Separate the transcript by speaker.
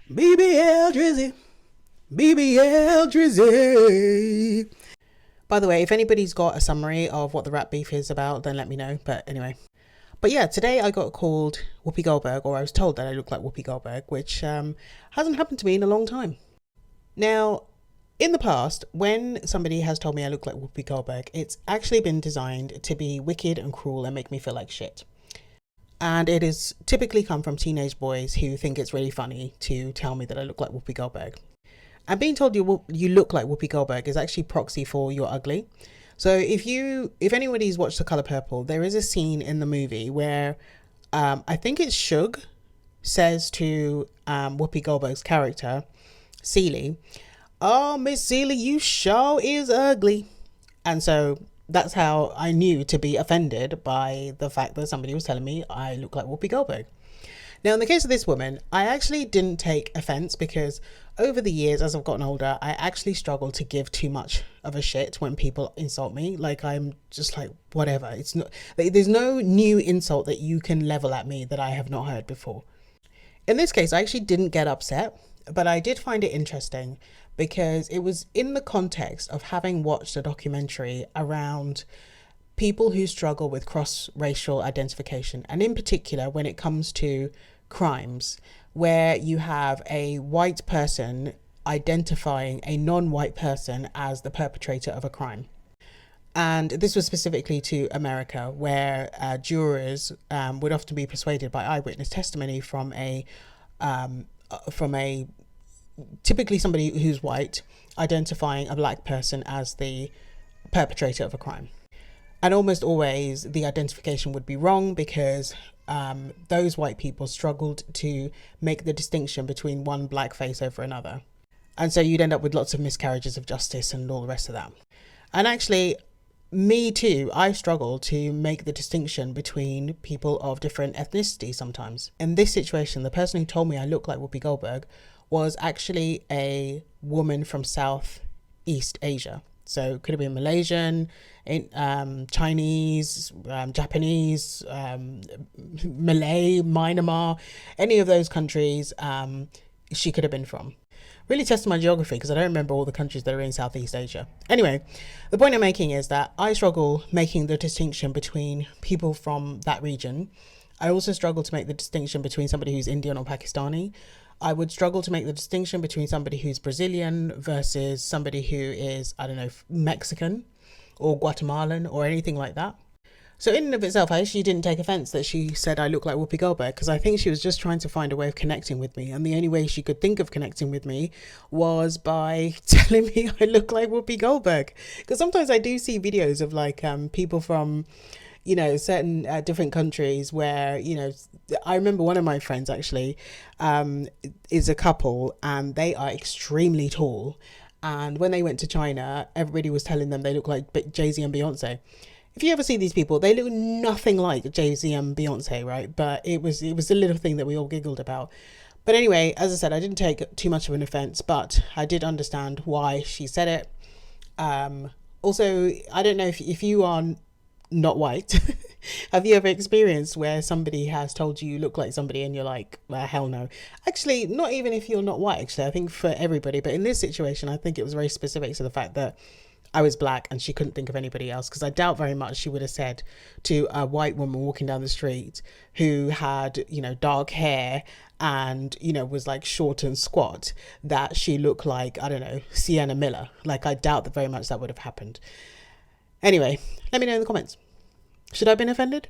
Speaker 1: BBL Drizzy. BBL Drizzy. By the way, if anybody's got a summary of what the rap beef is about, then let me know. But anyway. But yeah, today I got called Whoopi Goldberg, or I was told that I look like Whoopi Goldberg, which hasn't happened to me in a long time. Now, in the past, when somebody has told me I look like Whoopi Goldberg, it's actually been designed to be wicked and cruel and make me feel like shit. And it has typically come from teenage boys who think it's really funny to tell me that I look like Whoopi Goldberg. And being told you look like Whoopi Goldberg is actually proxy for you're ugly. So if anybody's watched The Color Purple, there is a scene in the movie where I think it's Suge says to Whoopi Goldberg's character, Celie, "Oh, Miss Celie, you sure is ugly." And so that's how I knew to be offended by the fact that somebody was telling me I look like Whoopi Goldberg. Now, in the case of this woman, I actually didn't take offense because over the years, as I've gotten older, I actually struggle to give too much of a shit when people insult me. Like, I'm just like, whatever. It's not, there's no new insult that you can level at me that I have not heard before. In this case, I actually didn't get upset, but I did find it interesting because it was in the context of having watched a documentary around people who struggle with cross-racial identification, and in particular when it comes to crimes where you have a white person identifying a non-white person as the perpetrator of a crime. And this was specifically to America, where jurors would often be persuaded by eyewitness testimony from a typically somebody who's white identifying a black person as the perpetrator of a crime. And almost always the identification would be wrong because those white people struggled to make the distinction between one black face over another. And so you'd end up with lots of miscarriages of justice and all the rest of that. And actually, me too, I struggle to make the distinction between people of different ethnicities sometimes. In this situation, the person who told me I look like Whoopi Goldberg was actually a woman from Southeast Asia. So it could have been Malaysian, Chinese, Japanese, Malay, Myanmar, any of those countries she could have been from. Really tested my geography because I don't remember all the countries that are in Southeast Asia. Anyway, the point I'm making is that I struggle making the distinction between people from that region. I also struggle to make the distinction between somebody who's Indian or Pakistani. I would struggle to make the distinction between somebody who's Brazilian versus somebody who is, I don't know, Mexican or Guatemalan or anything like that. So in and of itself, I actually didn't take offense that she said I look like Whoopi Goldberg because I think she was just trying to find a way of connecting with me. And the only way she could think of connecting with me was by telling me I look like Whoopi Goldberg. Because sometimes I do see videos of like people from, you know, certain different countries where, you know, I remember one of my friends actually is a couple and they are extremely tall. And when they went to China, everybody was telling them they look like Jay-Z and Beyonce. If you ever see these people, they look nothing like Jay-Z and Beyonce, right? But it was a little thing that we all giggled about. But anyway, as I said, I didn't take too much of an offense, but I did understand why she said it. Also, I don't know if you are not white. Have you ever experienced where somebody has told you look like somebody and you're like, well, hell no? Actually, not even if you're not white, actually. I think for everybody. But in this situation, I think it was very specific to the fact that I was black and she couldn't think of anybody else, because I doubt very much she would have said to a white woman walking down the street who had, you know, dark hair and, you know, was like short and squat that she looked like, I don't know, Sienna Miller. Like, I doubt that very much that would have happened. Anyway, let me know in the comments. Should I have been offended?